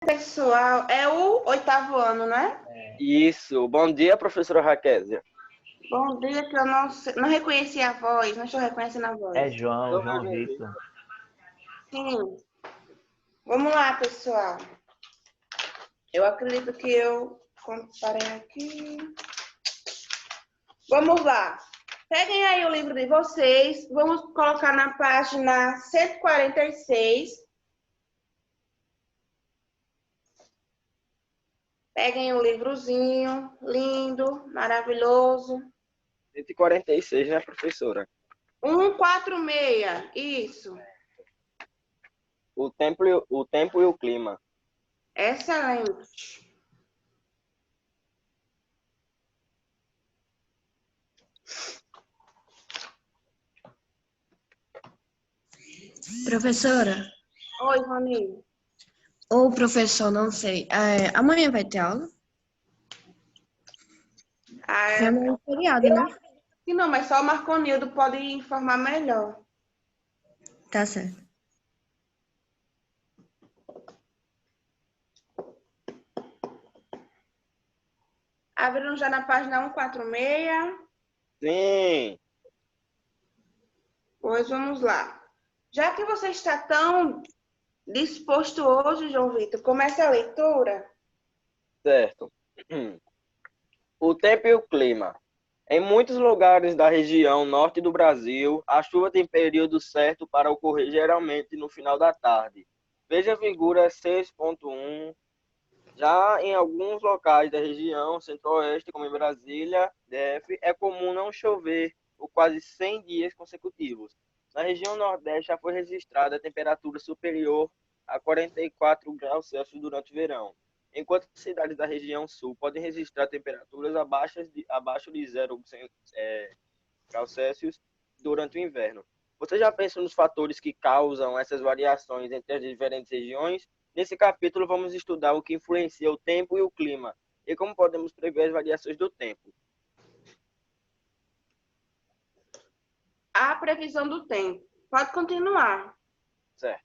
Pessoal, é o 8º ano, né? Isso. Bom dia, professora Raquésia. Bom dia, que eu não reconheci a voz, não estou reconhecendo a voz. É João Vitor. Sim. Vamos lá, pessoal. Eu acredito que eu comparei aqui. Vamos lá. Peguem aí o livro de vocês. Vamos colocar na página 146. Peguem o livrozinho, lindo, maravilhoso. 146, né, professora? 146, isso. O tempo e o clima. Excelente. Professora, Oi, Rony. ou professor, não sei. Amanhã vai ter aula? É amanhã é feriado, né? Não, mas só o Marconildo pode informar melhor. Tá certo. Abriram já na página 146. Sim. Pois vamos lá. Já que você está tão disposto hoje, João Vitor, comece a leitura. Certo. O tempo e o clima. Em muitos lugares da região norte do Brasil, a chuva tem período certo para ocorrer geralmente no final da tarde. Veja a figura 6.1. Já em alguns locais da região centro-oeste, como em Brasília, DF, é comum não chover por quase 100 dias consecutivos. Na região nordeste já foi registrada a temperatura superior a 44 graus Celsius durante o verão, enquanto as cidades da região sul podem registrar temperaturas abaixo de 0 graus Celsius durante o inverno. Você já pensou nos fatores que causam essas variações entre as diferentes regiões? Nesse capítulo, vamos estudar o que influencia o tempo e o clima e como podemos prever as variações do tempo. A previsão do tempo. Pode continuar. Certo.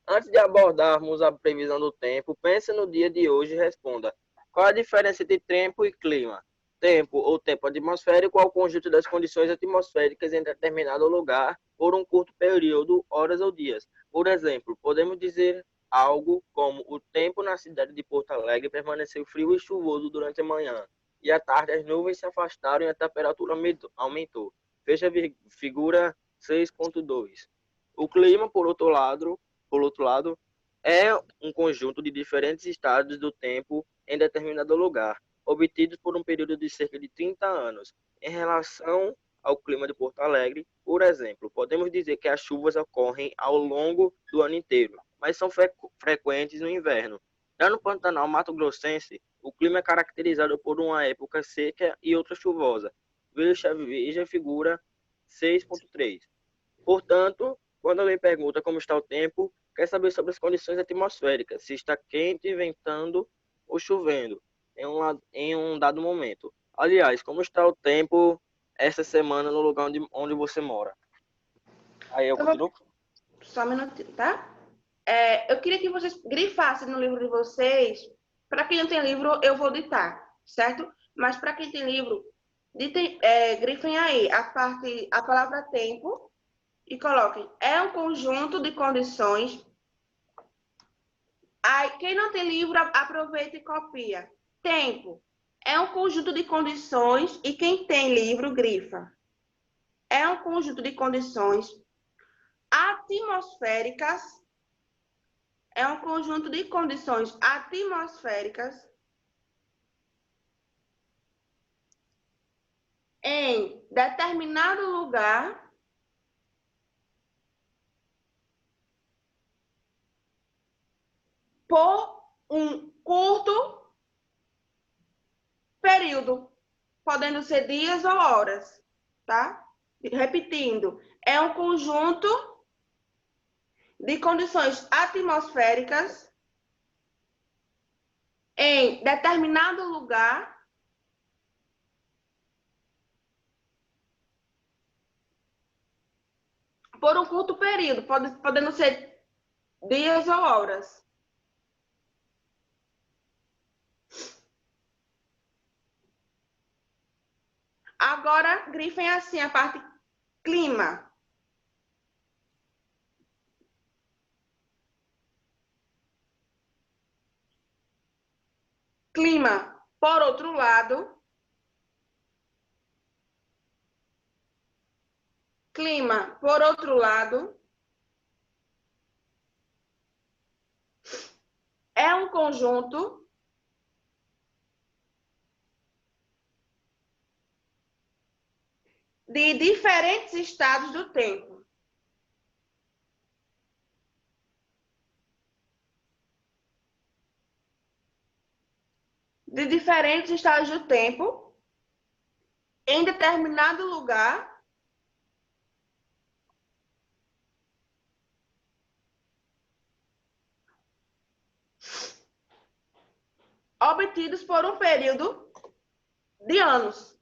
Antes de abordarmos a previsão do tempo, pense no dia de hoje e responda: qual a diferença entre tempo e clima? Tempo ou tempo atmosférico é o conjunto das condições atmosféricas em determinado lugar por um curto período, horas ou dias. Por exemplo, podemos dizer algo como: o tempo na cidade de Porto Alegre permaneceu frio e chuvoso durante a manhã, e à tarde as nuvens se afastaram e a temperatura aumentou. Veja a figura 6.2. O clima, por outro lado, é um conjunto de diferentes estados do tempo em determinado lugar, obtidos por um período de cerca de 30 anos. Em relação ao clima de Porto Alegre, por exemplo, podemos dizer que as chuvas ocorrem ao longo do ano inteiro, mas são frequentes no inverno. Já no Pantanal Mato Grossense, o clima é caracterizado por uma época seca e outra chuvosa. Veja a figura 6.3. Portanto, quando alguém pergunta como está o tempo, quer saber sobre as condições atmosféricas, se está quente, ventando ou chovendo em um dado momento. Aliás, como está o tempo essa semana no lugar onde você mora? Aí eu continuo. Só um minutinho, tá? Eu queria que vocês grifassem no livro de vocês. Para quem não tem livro, eu vou ditar, certo? Mas para quem tem livro, grifem aí a palavra tempo e coloquem. É um conjunto de condições. Aí, quem não tem livro, aproveita e copia. Tempo é um conjunto de condições e quem tem livro, grifa. É um conjunto de condições atmosféricas. É um conjunto de condições atmosféricas em determinado lugar por um curto período, podendo ser dias ou horas, tá? Repetindo, é um conjunto de condições atmosféricas em determinado lugar por um curto período, podendo ser dias ou horas. Agora, grifem assim a parte clima. Clima, por outro lado. Clima, por outro lado. É um conjunto de diferentes estados do tempo. De diferentes estados do tempo em determinado lugar obtidos por um período de anos.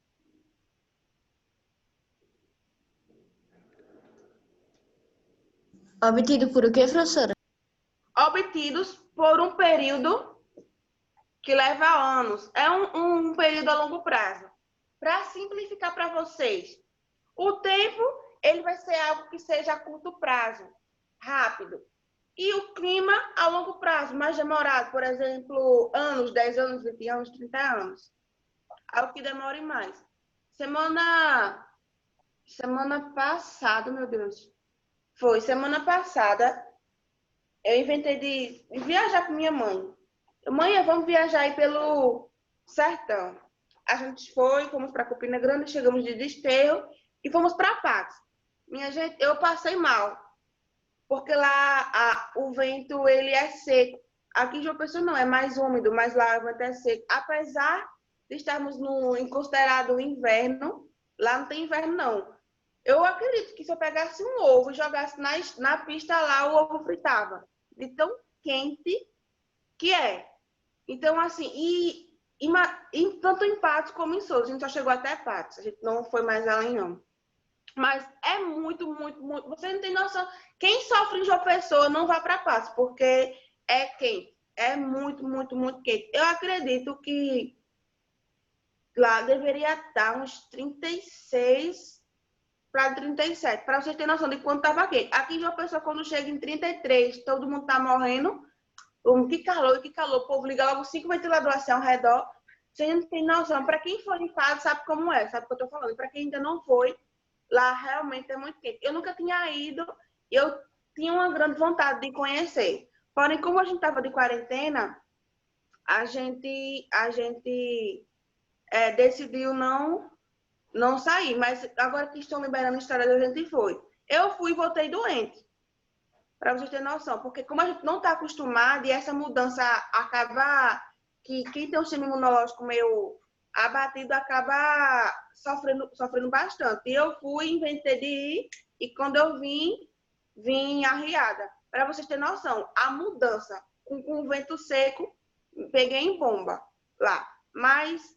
Obtido por o quê, professora? Obtidos por um período que leva anos. É um período a longo prazo. Para simplificar para vocês, o tempo ele vai ser algo que seja a curto prazo, rápido. E o clima a longo prazo, mais demorado, por exemplo, anos, 10 anos, 20 anos, 30 anos. Algo que demore mais. Semana passada, meu Deus. Foi semana passada, eu inventei de viajar com minha mãe. Mãe, vamos viajar aí pelo sertão. A gente foi, fomos para Campina Grande, chegamos de Desterro e fomos para Patos. Minha gente, eu passei mal, porque lá o vento ele é seco. Aqui em João Pessoa não, é mais úmido, mas lá o vento é seco. Apesar de estarmos em considerado inverno, lá não tem inverno não. Eu acredito que se eu pegasse um ovo e jogasse na pista lá, o ovo fritava. De tão quente que é. Então, assim, tanto em Patos como em Souza, a gente só chegou até Patos, a gente não foi mais além, não. Mas é muito, muito, muito. Você não tem noção. Quem sofre em João Pessoa não vai para Patos, porque é quente. É muito, muito, muito quente. Eu acredito que lá deveria estar uns 36 para 37, para vocês terem noção de quanto estava quente. Aqui em João Pessoa, quando chega em 33, todo mundo está morrendo. Que calor, que calor. O povo liga logo 5 ventiladores assim ao redor. Você não tem noção. Para quem for em fase, sabe como é, sabe o que eu estou falando. Para quem ainda não foi, lá realmente é muito quente. Eu nunca tinha ido, eu tinha uma grande vontade de conhecer. Porém, como a gente estava de quarentena, a gente decidiu não sair. Mas agora que estão liberando a história, a gente foi. Eu fui e voltei doente. Para vocês terem noção, porque como a gente não está acostumado e essa mudança acaba que quem tem um sistema imunológico meio abatido acaba sofrendo bastante. E eu fui, inventei de ir, e quando eu vim arriada. Para vocês terem noção, a mudança com o vento seco, peguei em bomba lá. Mas,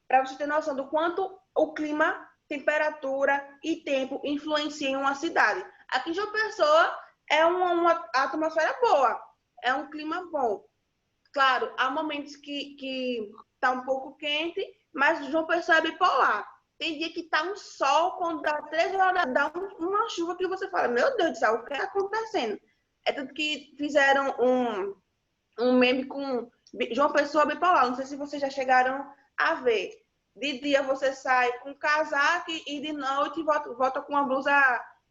para vocês terem noção do quanto o clima, temperatura e tempo influenciam uma cidade. Aqui em João Pessoa é uma atmosfera boa, é um clima bom. Claro, há momentos que está um pouco quente, mas João Pessoa é bipolar. Tem dia que está um sol, quando dá 3 horas, dá uma chuva que você fala, meu Deus do céu, o que está acontecendo? É tanto que fizeram um meme com João Pessoa bipolar, não sei se vocês já chegaram a ver. De dia você sai com casaco e de noite volta com uma blusa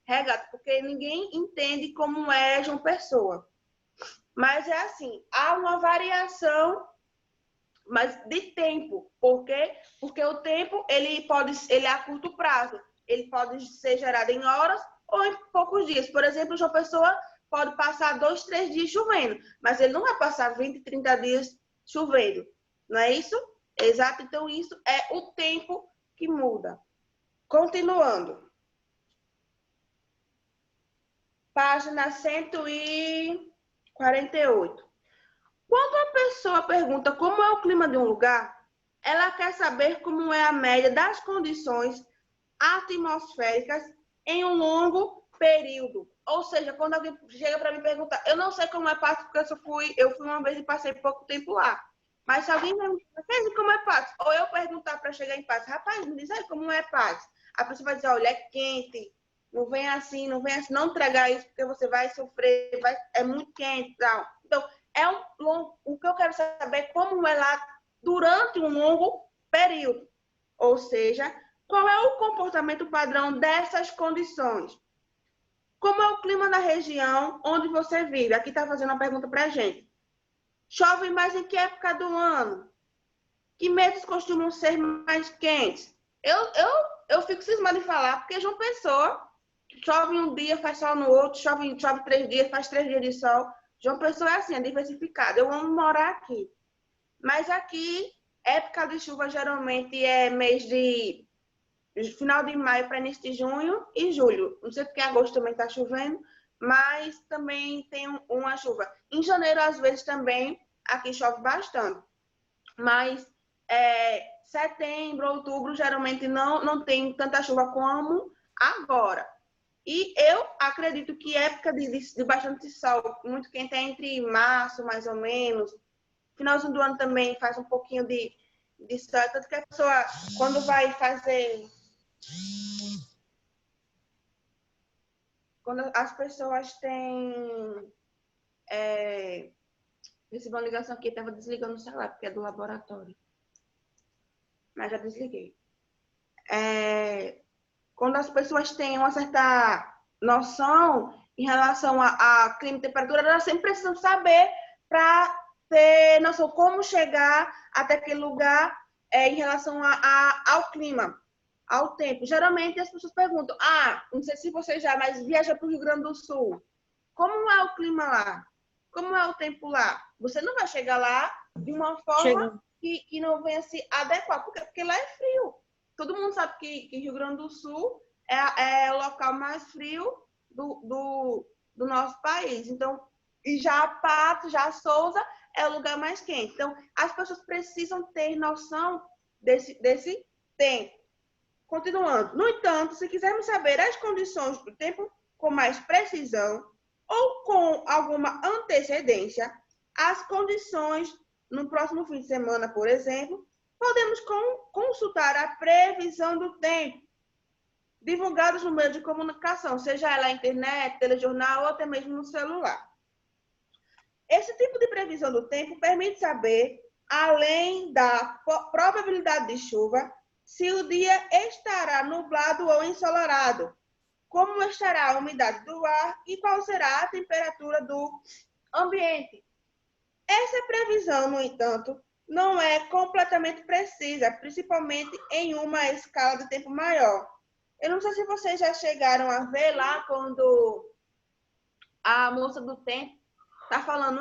regata, porque ninguém entende como é João Pessoa. Mas é assim, há uma variação mas de tempo. Por quê? Porque o tempo ele é a curto prazo. Ele pode ser gerado em horas ou em poucos dias. Por exemplo, João Pessoa pode passar 2, 3 dias chovendo, mas ele não vai passar 20, 30 dias chovendo. Não é isso? Exato. Então, isso é o tempo que muda. Continuando. Página 148. Quando a pessoa pergunta como é o clima de um lugar, ela quer saber como é a média das condições atmosféricas em um longo período. Ou seja, quando alguém chega para me perguntar, eu não sei como é Patos, porque eu fui uma vez e passei pouco tempo lá. Mas se alguém vai me dizer, como é Patos? Ou eu perguntar para chegar em Patos, rapaz, me diz aí como é Patos. A pessoa vai dizer, olha, é quente, não vem assim, não tragar isso, porque você vai sofrer, é muito quente. Não. Então, o que eu quero saber é como é lá durante um longo período. Ou seja, qual é o comportamento padrão dessas condições? Como é o clima na região onde você vive? Aqui está fazendo uma pergunta para a gente. Chove mais em que época do ano? Que meses costumam ser mais quentes? Eu fico cismada em falar, porque João Pessoa chove um dia, faz sol no outro, chove 3 dias, faz 3 dias de sol. João Pessoa é assim, é diversificado. Eu amo morar aqui. Mas aqui, época de chuva geralmente é mês de final de maio para início de junho e julho. Não sei porque agosto também está chovendo, mas também tem uma chuva. Em janeiro, às vezes, também aqui chove bastante. Mas setembro, outubro, geralmente não tem tanta chuva como agora. E eu acredito que época de bastante sol, muito quente, é entre março, mais ou menos. Finalzinho do ano também faz um pouquinho de sol. Tanto que a pessoa, quando vai fazer... Quando as pessoas têm... Recebi uma ligação aqui, estava desligando o celular, porque é do laboratório. Mas já desliguei. Quando as pessoas têm uma certa noção em relação a clima e temperatura, elas sempre precisam saber para ter noção como chegar até aquele lugar em relação ao clima, ao tempo. Geralmente as pessoas perguntam, não sei se você já, mas viaja para o Rio Grande do Sul. Como é o clima lá? Como é o tempo lá? Você não vai chegar lá de uma forma que não venha se adequar, porque lá é frio. Todo mundo sabe que Rio Grande do Sul é o local mais frio do nosso país. Então, e já Patos, já Sousa é o lugar mais quente. Então, as pessoas precisam ter noção desse tempo. Continuando. No entanto, se quisermos saber as condições do tempo com mais precisão ou com alguma antecedência, as condições no próximo fim de semana, por exemplo, podemos consultar a previsão do tempo, divulgados no meio de comunicação, seja ela na internet, telejornal ou até mesmo no celular. Esse tipo de previsão do tempo permite saber, além da probabilidade de chuva, se o dia estará nublado ou ensolarado, como estará a umidade do ar e qual será a temperatura do ambiente. Essa previsão, no entanto, não é completamente precisa, principalmente em uma escala de tempo maior. Eu não sei se vocês já chegaram a ver lá quando a moça do tempo está falando,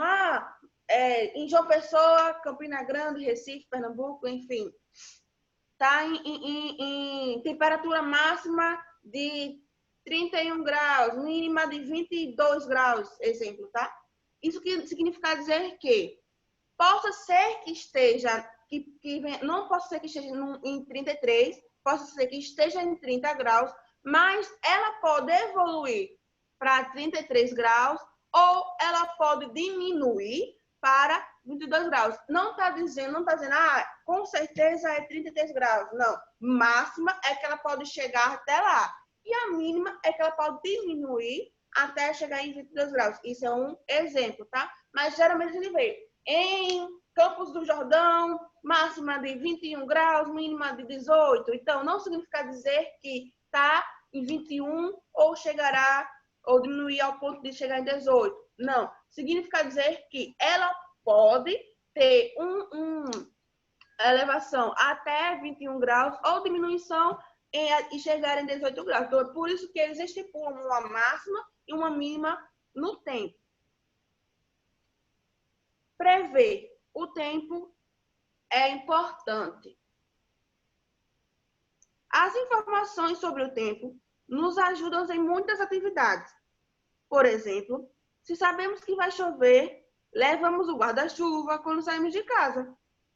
em João Pessoa, Campina Grande, Recife, Pernambuco, enfim, está em temperatura máxima de 31 graus, mínima de 22 graus, exemplo, tá? Isso que significa dizer que possa ser que esteja, não possa ser que esteja em 33, possa ser que esteja em 30 graus, mas ela pode evoluir para 33 graus ou ela pode diminuir para 22 graus. Não está dizendo, com certeza é 33 graus. Não. Máxima é que ela pode chegar até lá. E a mínima é que ela pode diminuir até chegar em 22 graus. Isso é um exemplo, tá? Mas geralmente ele vê em Campos do Jordão, máxima de 21 graus, mínima de 18. Então, não significa dizer que está em 21 ou chegará ou diminuir ao ponto de chegar em 18. Não. Significa dizer que ela pode ter uma elevação até 21 graus ou diminuição e chegar em 18 graus. Então, é por isso que eles estipulam uma máxima e uma mínima no tempo. Prever o tempo é importante. As informações sobre o tempo nos ajudam em muitas atividades. Por exemplo, se sabemos que vai chover, levamos o guarda-chuva quando saímos de casa.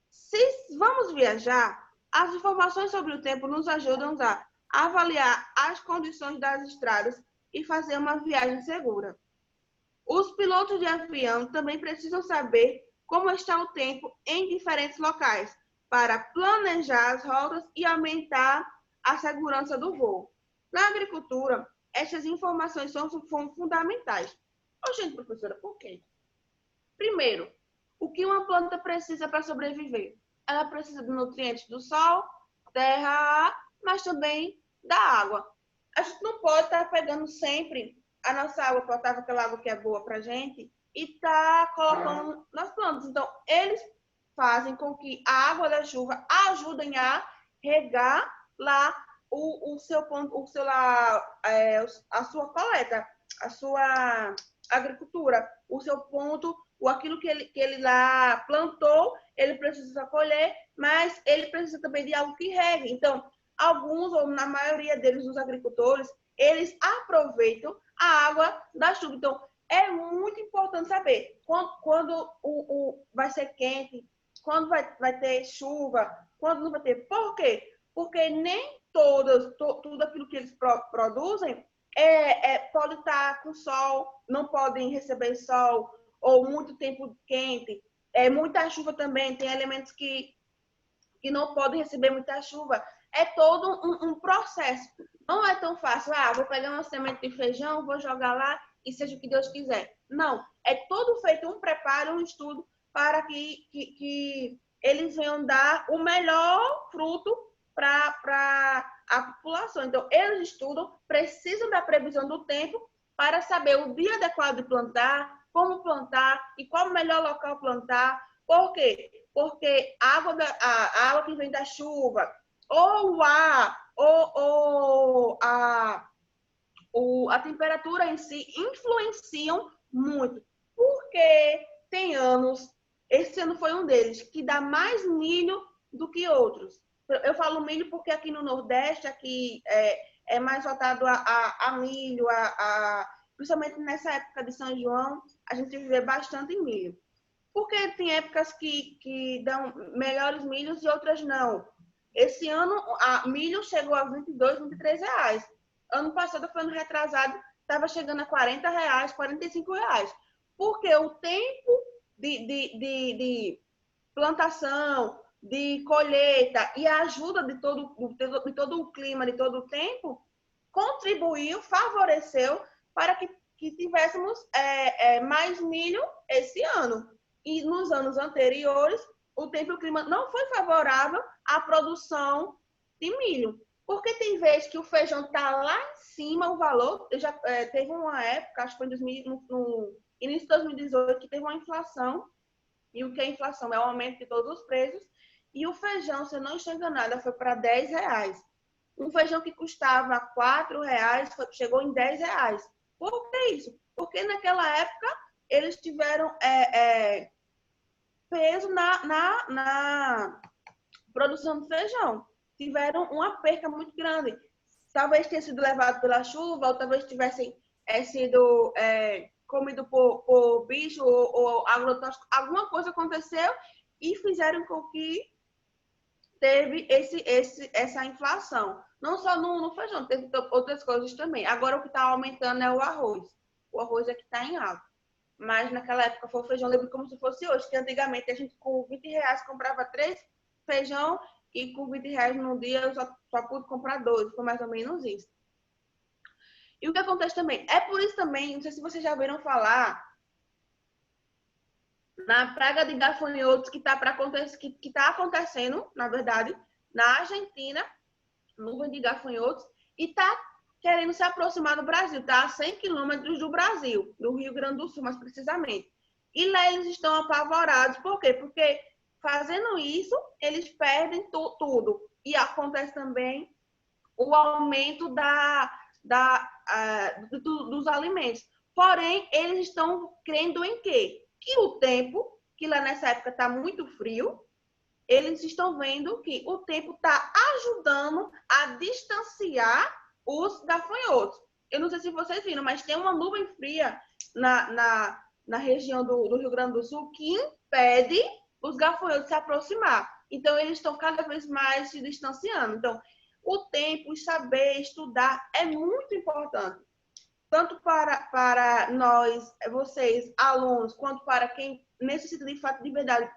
Se vamos viajar, as informações sobre o tempo nos ajudam a avaliar as condições das estradas e fazer uma viagem segura. Os pilotos de avião também precisam saber como está o tempo em diferentes locais, para planejar as rotas e aumentar a segurança do voo. Na agricultura, essas informações são fundamentais. Gente, professora, por quê? Primeiro, o que uma planta precisa para sobreviver? Ela precisa de nutrientes do sol, terra, mas também da água. A gente não pode estar pegando sempre a nossa água potável, aquela água que é boa para a gente, e tá colocando nas plantas. Então, eles fazem com que a água da chuva ajudem a regar lá o seu ponto, a sua coleta, a sua agricultura, o seu ponto, aquilo que ele lá plantou, ele precisa colher, mas ele precisa também de algo que regue. Então, alguns, ou na maioria deles, os agricultores, eles aproveitam a água da chuva. Então, é muito importante saber quando vai ser quente, quando vai ter chuva, quando não vai ter. Por quê? Porque nem tudo aquilo que eles produzem pode estar com sol, não podem receber sol, ou muito tempo quente. Muita chuva também, tem elementos que não podem receber muita chuva. É todo um processo. Não é tão fácil, vou pegar uma semente de feijão, vou jogar lá e seja o que Deus quiser. Não, é todo feito um preparo, um estudo para que eles venham dar o melhor fruto para a população. Então, eles estudam, precisam da previsão do tempo para saber o dia adequado de plantar, como plantar e qual o melhor local plantar. Por quê? Porque a água que vem da chuva, ou o ar, ou a temperatura em si influenciam muito. Porque tem anos, esse ano foi um deles, que dá mais milho do que outros. Eu falo milho porque aqui no Nordeste, aqui é mais voltado a milho, principalmente nessa época de São João, a gente vê bastante milho. Porque tem épocas que dão melhores milhos e outras não. Esse ano, milho chegou a R$22, R$23. Ano passado, foi ano retrasado, estava chegando a R$40, R$45. Porque o tempo de plantação, de colheita e a ajuda de todo o clima, de todo o tempo, contribuiu, favoreceu para que tivéssemos mais milho esse ano. E nos anos anteriores, o tempo e o clima não foi favorável à produção de milho. Porque tem vezes que o feijão está lá em cima, o valor. Já teve uma época, acho que foi no início de 2018, que teve uma inflação. E o que é inflação? É o aumento de todos os preços. E o feijão, se eu não estou enganada, foi para R$10. Um feijão que custava R$4 chegou em R$10. Por que isso? Porque naquela época eles tiveram peso na produção de feijão. Tiveram uma perca muito grande. Talvez tenha sido levado pela chuva, ou talvez tivessem sido comido por bicho ou agrotóxico. Alguma coisa aconteceu e fizeram com que teve essa inflação. Não só no feijão, teve outras coisas também. Agora o que está aumentando é o arroz. O arroz é que está em alta. Mas naquela época foi o feijão, lembro como se fosse hoje, que antigamente a gente com R$20 comprava 3 feijão e com R$20 no dia eu só pude comprar 2, foi mais ou menos isso. E o que acontece também? É por isso também, não sei se vocês já ouviram falar, na praga de gafanhotos que está acontecendo, na verdade, na Argentina, nuvem de gafanhotos, e está querendo se aproximar do Brasil, está a 100 quilômetros do Brasil, do Rio Grande do Sul, mais precisamente. E lá eles estão apavorados. Por quê? Porque fazendo isso, eles perdem tudo. E acontece também o aumento dos alimentos. Porém, eles estão crendo em quê? Que o tempo, que lá nessa época está muito frio, eles estão vendo que o tempo está ajudando a distanciar os gafanhotos. Eu não sei se vocês viram, mas tem uma nuvem fria na região do Rio Grande do Sul que impede os gafanhotos de se aproximar. Então, eles estão cada vez mais se distanciando. Então, o tempo, saber, estudar é muito importante. Tanto para nós, vocês, alunos, quanto para quem nesse sentido de fato de verdade,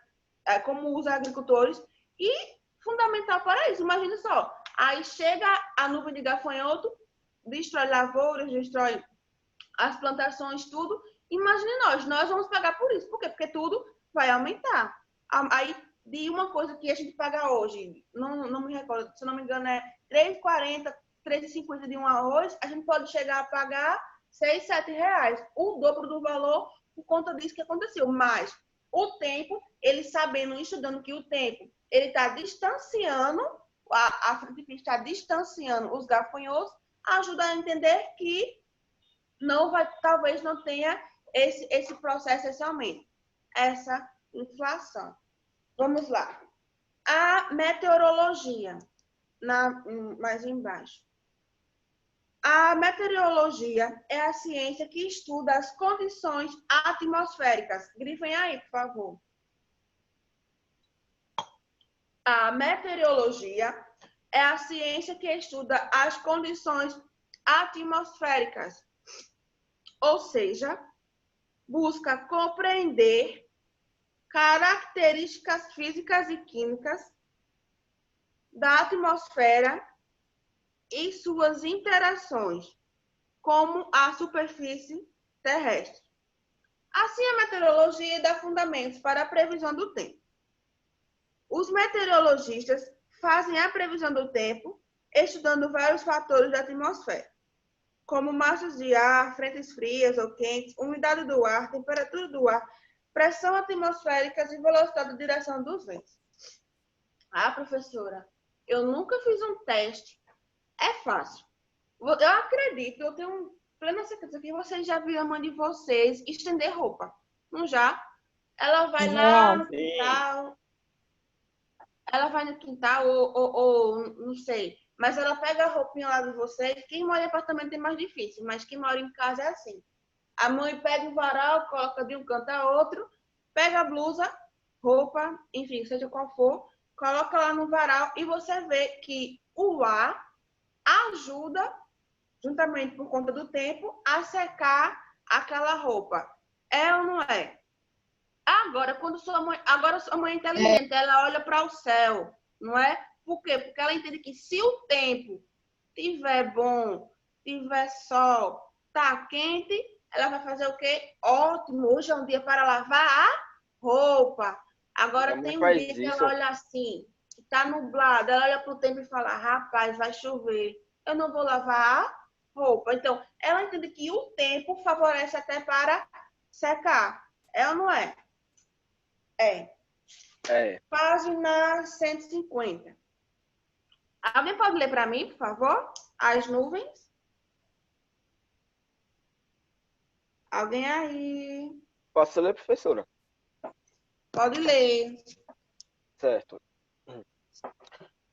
como os agricultores, e fundamental para isso. Imagina só, aí chega a nuvem de gafanhoto, destrói lavouras, destrói as plantações, tudo. Imagine nós vamos pagar por isso. Por quê? Porque tudo vai aumentar. Aí, de uma coisa que a gente paga hoje, não me recordo, se não me engano, é R$3,40, R$3,50 de um arroz, a gente pode chegar a pagar R$6, R$7, o dobro do valor por conta disso que aconteceu. Mas o tempo, ele sabendo, estudando que o tempo, ele está distanciando, a fruticultura está distanciando os gafanhotos, ajuda a entender que não vai, talvez não tenha esse processo, esse aumento, essa inflação. Vamos lá. A meteorologia, mais embaixo. A meteorologia é a ciência que estuda as condições atmosféricas. Grifem aí, por favor. A meteorologia é a ciência que estuda as condições atmosféricas, ou seja, busca compreender características físicas e químicas da atmosfera e suas interações, como a superfície terrestre. Assim, a meteorologia dá fundamentos para a previsão do tempo. Os meteorologistas fazem a previsão do tempo estudando vários fatores da atmosfera, como massas de ar, frentes frias ou quentes, umidade do ar, temperatura do ar, pressão atmosférica e velocidade de direção dos ventos. Ah, professora, eu nunca fiz um teste. É fácil. Eu acredito, eu tenho plena certeza que vocês já viram a mãe de vocês estender roupa. Não já? Ela vai lá no quintal. Ela vai no quintal ou não sei. Mas ela pega a roupinha lá de vocês. Quem mora em apartamento é mais difícil, mas quem mora em casa é assim. A mãe pega o varal, coloca de um canto a outro, pega a blusa, roupa, enfim, seja qual for, coloca lá no varal e você vê que o ar ajuda, juntamente por conta do tempo, a secar aquela roupa. É ou não é? Agora, sua mãe é inteligente, ela olha para o céu, não é? Por quê? Porque ela entende que se o tempo tiver bom, tiver sol, tá quente, ela vai fazer o quê? Ótimo, hoje é um dia para lavar a roupa. Agora tem um dia que ela olha assim, tá nublado, ela olha para o tempo e fala, rapaz, vai chover, eu não vou lavar a roupa. Então, ela entende que o tempo favorece até para secar. É ou não é? É. Página 150. Alguém pode ler para mim, por favor? As nuvens. Alguém aí? Posso ler, professora? Pode ler. Certo.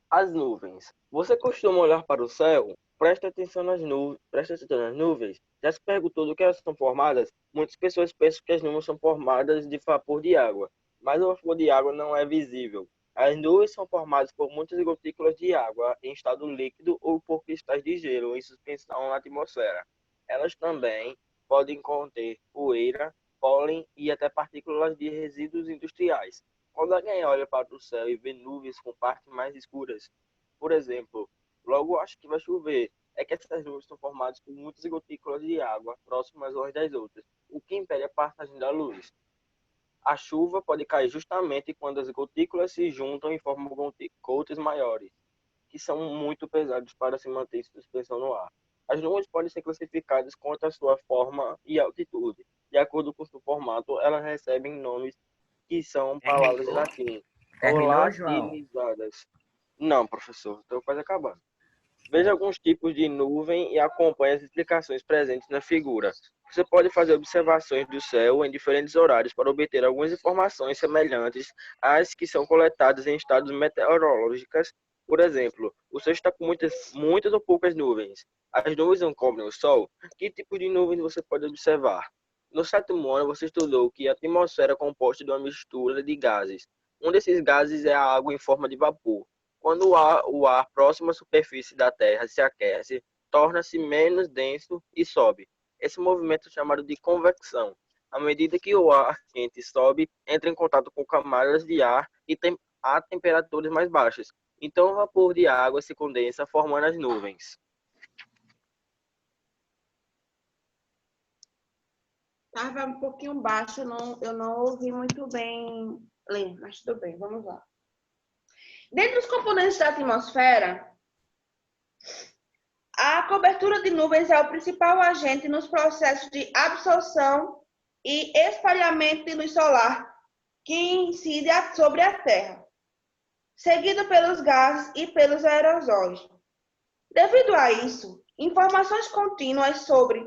As nuvens. Você costuma olhar para o céu? Preste atenção nas nuvens. Já se perguntou do que elas são formadas? Muitas pessoas pensam que as nuvens são formadas de vapor de água, mas o vapor de água não é visível. As nuvens são formadas por muitas gotículas de água em estado líquido ou por cristais de gelo em suspensão na atmosfera. Elas também podem conter poeira, pólen e até partículas de resíduos industriais. Quando alguém olha para o céu e vê nuvens com partes mais escuras, por exemplo, logo acho que vai chover, é que essas nuvens são formadas por muitas gotículas de água próximas umas das outras, o que impede a passagem da luz. A chuva pode cair justamente quando as gotículas se juntam e formam gotas maiores, que são muito pesados para se manter em suspensão no ar. As nuvens podem ser classificadas quanto à sua forma e altitude. De acordo com seu formato, elas recebem nomes que são palavras em latim ou latinizadas. Não, professor, estou quase acabando. Veja alguns tipos de nuvem e acompanhe as explicações presentes na figura. Você pode fazer observações do céu em diferentes horários para obter algumas informações semelhantes às que são coletadas em estados meteorológicos. Por exemplo, o céu está com muitas ou poucas nuvens. As nuvens não cobrem o sol? Que tipo de nuvens você pode observar? No sétimo ano, você estudou que a atmosfera é composta de uma mistura de gases. Um desses gases é a água em forma de vapor. Quando o ar próximo à superfície da Terra se aquece, torna-se menos denso e sobe. Esse movimento é chamado de convecção. À medida que o ar quente sobe, entra em contato com camadas de ar e tem a temperaturas mais baixas. Então, o vapor de água se condensa, formando as nuvens. Estava um pouquinho baixo, eu não ouvi muito bem ler, mas tudo bem, vamos lá. Dentre os componentes da atmosfera, a cobertura de nuvens é o principal agente nos processos de absorção e espalhamento de luz solar que incide sobre a Terra, seguido pelos gases e pelos aerosóis. Devido a isso, informações contínuas sobre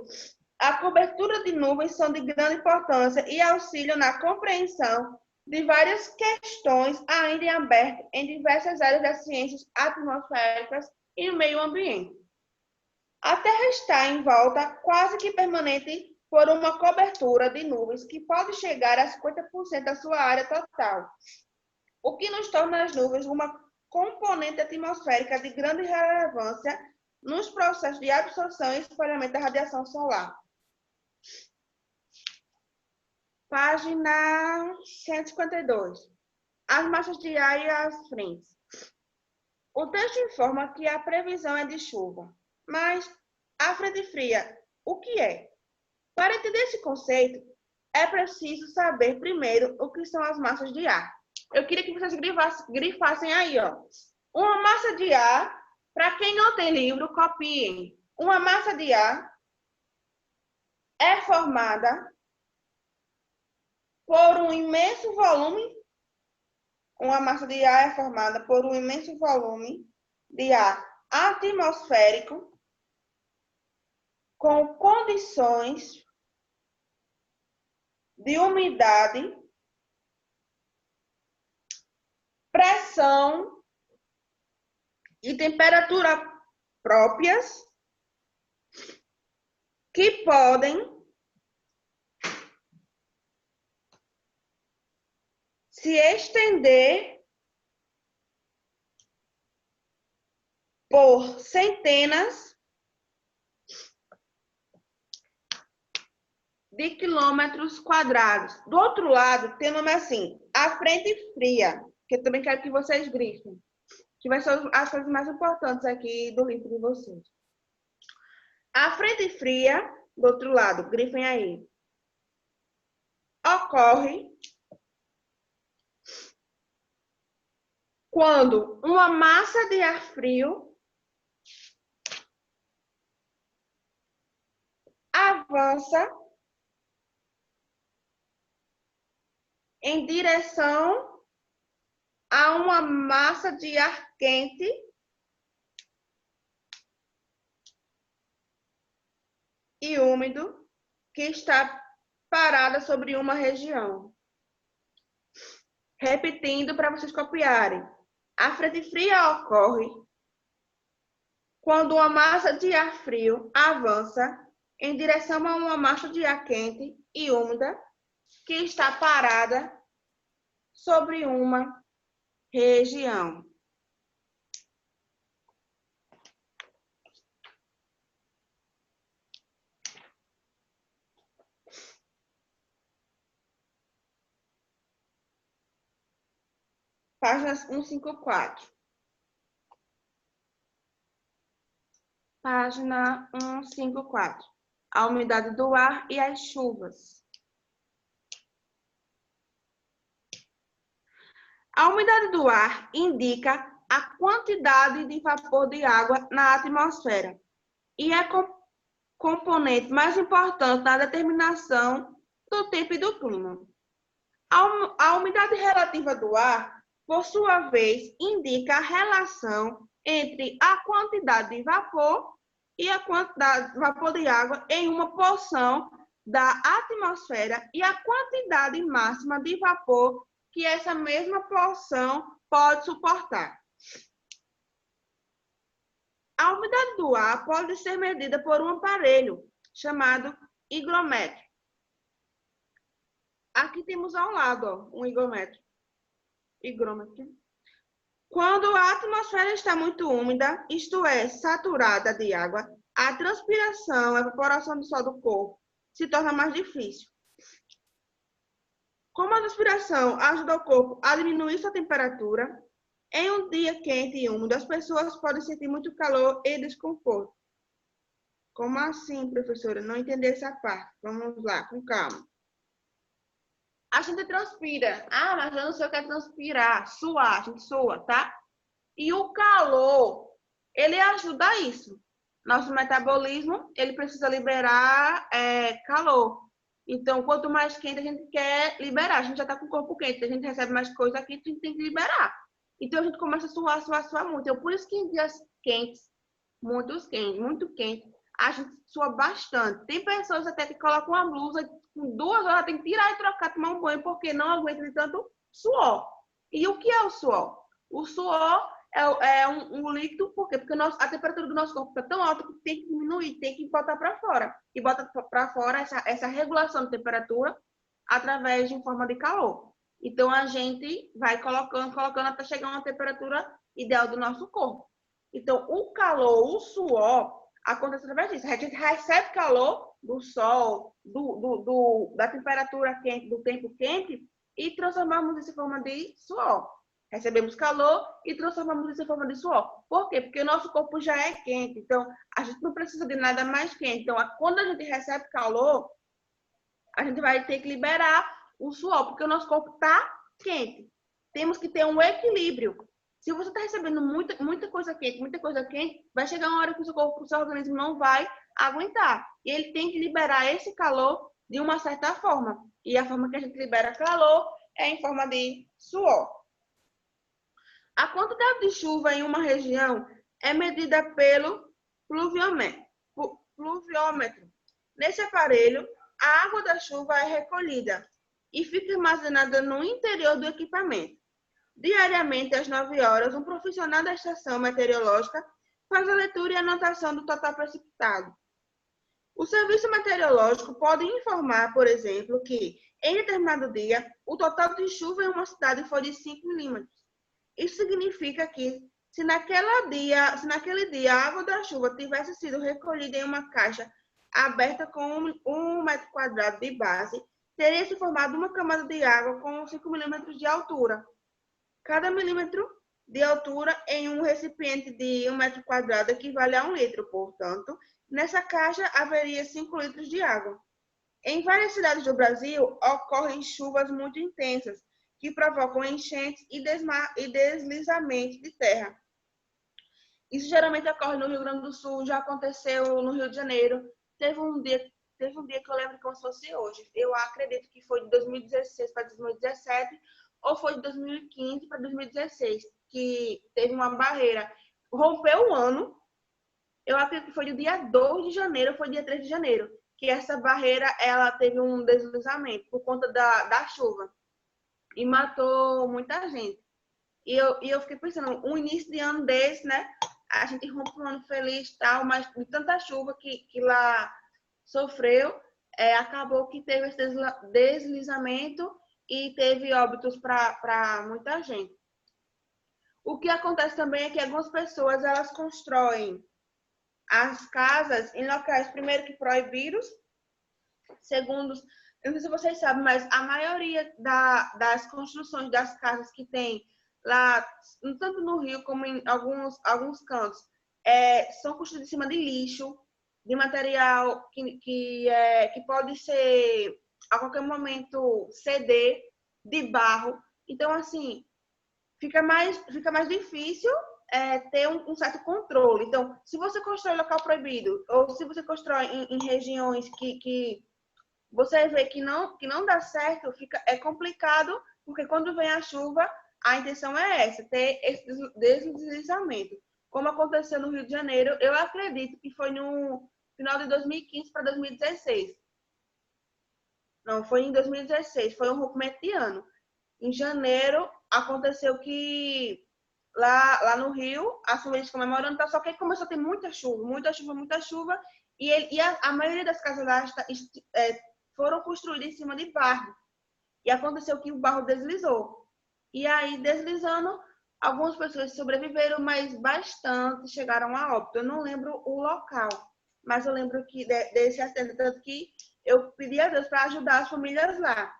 a cobertura de nuvens são de grande importância e auxiliam na compreensão de várias questões ainda em aberto em diversas áreas das ciências atmosféricas e no meio ambiente. A Terra está em volta quase que permanente por uma cobertura de nuvens que pode chegar a 50% da sua área total, o que nos torna as nuvens uma componente atmosférica de grande relevância nos processos de absorção e espalhamento da radiação solar. Página 152. As massas de ar e as frentes. O texto informa que a previsão é de chuva, mas a frente fria, o que é? Para entender esse conceito, é preciso saber primeiro o que são as massas de ar. Eu queria que vocês grifassem aí, ó. Uma massa de ar, para quem não tem livro, copiem. Uma massa de ar é formada por um imenso volume. Uma massa de ar é formada por um imenso volume de ar atmosférico com condições de umidade, pressão e temperatura próprias que podem se estender por centenas de quilômetros quadrados. Do outro lado, tem o nome assim, a frente fria, que eu também quero que vocês grifem, que vai ser as coisas mais importantes aqui do livro de vocês. A frente fria, do outro lado, grifem aí, ocorre quando uma massa de ar frio avança em direção a uma massa de ar quente e úmido que está parada sobre uma região. Repetindo para vocês copiarem. A frente fria ocorre quando uma massa de ar frio avança em direção a uma massa de ar quente e úmida que está parada sobre uma região. Página 154. Página 154. A umidade do ar e as chuvas. A umidade do ar indica a quantidade de vapor de água na atmosfera e é componente mais importante na determinação do tempo e do clima. A umidade relativa do ar, por sua vez, indica a relação entre a quantidade de vapor e a quantidade de vapor de água em uma porção da atmosfera e a quantidade máxima de vapor que essa mesma porção pode suportar. A umidade do ar pode ser medida por um aparelho chamado higrômetro. Aqui temos ao lado, ó, um higrômetro. Quando a atmosfera está muito úmida, isto é, saturada de água, a transpiração, a evaporação do sol do corpo se torna mais difícil. Como a transpiração ajuda o corpo a diminuir sua temperatura, em um dia quente e úmido, as pessoas podem sentir muito calor e desconforto. Como assim, professora? Não entendi essa parte. Vamos lá, com calma. A gente transpira. Ah, mas eu não sei o que é transpirar. Suar, a gente sua, tá? E o calor, ele ajuda a isso. Nosso metabolismo, ele precisa liberar calor. Então, quanto mais quente a gente quer liberar, a gente já está com o corpo quente, a gente recebe mais coisa aqui, a gente tem que liberar. Então, a gente começa a suar muito. Então, por isso que em dias quentes, muito quente, a gente sua bastante. Tem pessoas até que colocam uma blusa, com 2 horas, tem que tirar e trocar, tomar um banho, porque não aguenta de tanto suor. E o que é o suor? O suor é um líquido, por quê? Porque a temperatura do nosso corpo está tão alta que tem que diminuir, tem que botar para fora. E bota para fora essa regulação de temperatura através de forma de calor. Então, a gente vai colocando até chegar a uma temperatura ideal do nosso corpo. Então, o calor, o suor, acontece através disso. A gente recebe calor do sol, da temperatura quente, do tempo quente, e transformamos isso em forma de suor. Recebemos calor e transformamos isso em forma de suor. Por quê? Porque o nosso corpo já é quente. Então, a gente não precisa de nada mais quente. Então, quando a gente recebe calor, a gente vai ter que liberar o suor, porque o nosso corpo está quente. Temos que ter um equilíbrio. Se você está recebendo muita coisa quente, vai chegar uma hora que o seu organismo não vai aguentar. E ele tem que liberar esse calor de uma certa forma. E a forma que a gente libera calor é em forma de suor. A quantidade de chuva em uma região é medida pelo pluviômetro. Nesse aparelho, a água da chuva é recolhida e fica armazenada no interior do equipamento. Diariamente, às 9 horas, um profissional da estação meteorológica faz a leitura e anotação do total precipitado. O serviço meteorológico pode informar, por exemplo, que, em determinado dia, o total de chuva em uma cidade foi de 5 milímetros. Isso significa que, se naquele dia a água da chuva tivesse sido recolhida em uma caixa aberta com 1 metro quadrado de base, teria se formado uma camada de água com 5 milímetros de altura. Cada milímetro de altura em um recipiente de 1 metro quadrado equivale a 1 litro. Portanto, nessa caixa haveria 5 litros de água. Em várias cidades do Brasil, ocorrem chuvas muito intensas, que provocam enchentes e deslizamentos de terra. Isso geralmente ocorre no Rio Grande do Sul, já aconteceu no Rio de Janeiro. Teve um dia que eu lembro como se fosse hoje. Eu acredito que foi de 2016 para 2017, ou foi de 2015 para 2016, que teve uma barreira. Rompeu o ano, eu acredito que foi do dia 2 de janeiro, ou foi dia 3 de janeiro, que essa barreira ela teve um deslizamento por conta da chuva. E matou muita gente. E eu fiquei pensando, um início de ano desse, né? A gente rompe um ano feliz e tal, mas de tanta chuva que lá sofreu, acabou que teve esse deslizamento e teve óbitos para muita gente. O que acontece também é que algumas pessoas, elas constroem as casas em locais, primeiro, que proibidos, segundo, eu não sei se vocês sabem, mas a maioria das construções das casas que tem lá, tanto no Rio como em alguns cantos, são construídas em cima de lixo, de material que pode ser, a qualquer momento, ceder, de barro. Então, assim, fica mais difícil ter um certo controle. Então, se você constrói em local proibido, ou se você constrói em regiões que você vê que não dá certo, é complicado, porque quando vem a chuva, a intenção é essa, ter esse deslizamento. Como aconteceu no Rio de Janeiro, eu acredito que foi no final de 2015 para 2016. Não, foi em 2016, foi um rompimento de ano. Em janeiro, aconteceu que lá no Rio, as famílias comemorando, só que começou a ter muita chuva, e a maioria das casas lá foram construídas em cima de barro. E aconteceu que o barro deslizou. E aí, deslizando, algumas pessoas sobreviveram, mas bastante chegaram a óbito. Eu não lembro o local, mas eu lembro que desse acidente, tanto que eu pedi a Deus para ajudar as famílias lá.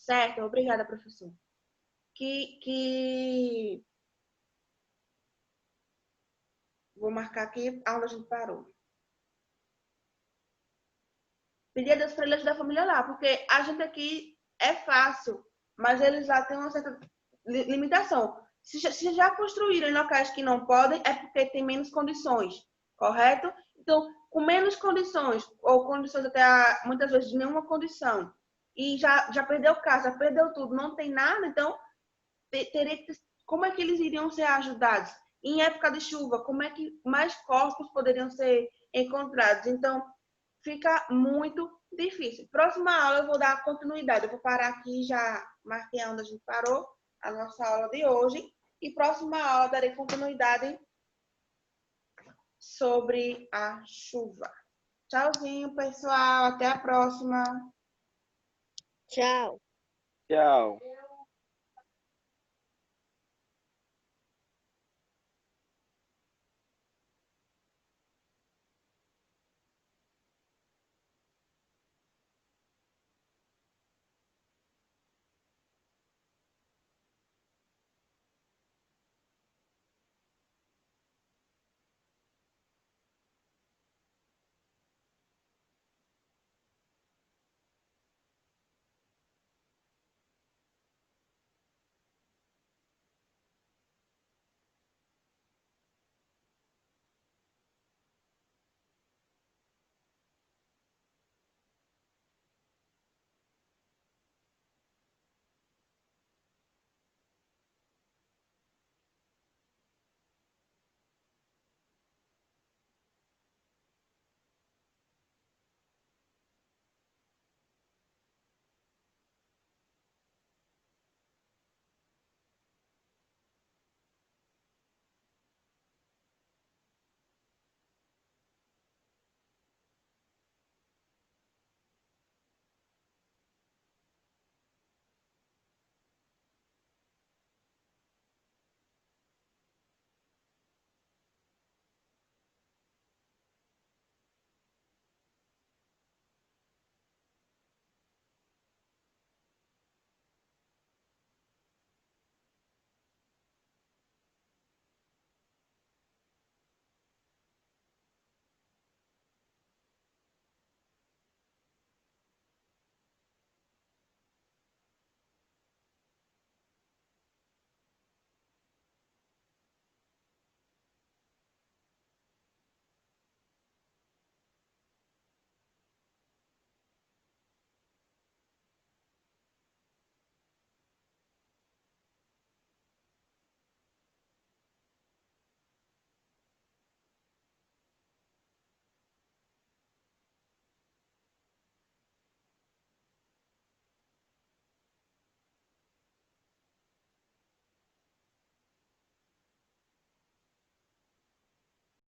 Certo? Obrigada, professor. Vou marcar aqui a aula a gente parou. Pedir a Deus para ele ajudar a família lá, porque a gente aqui é fácil, mas eles lá têm uma certa limitação. Se já construíram em locais que não podem, é porque tem menos condições, correto? Então, com menos condições, ou condições até muitas vezes de nenhuma condição, e já perdeu casa, já perdeu tudo, não tem nada, então como é que eles iriam ser ajudados? Em época de chuva, como é que mais corpos poderiam ser encontrados? Então, fica muito difícil. Próxima aula eu vou dar continuidade. Eu vou parar aqui, já marquei onde a gente parou, a nossa aula de hoje. E próxima aula darei continuidade sobre a chuva. Tchauzinho, pessoal. Até a próxima. Tchau. Tchau.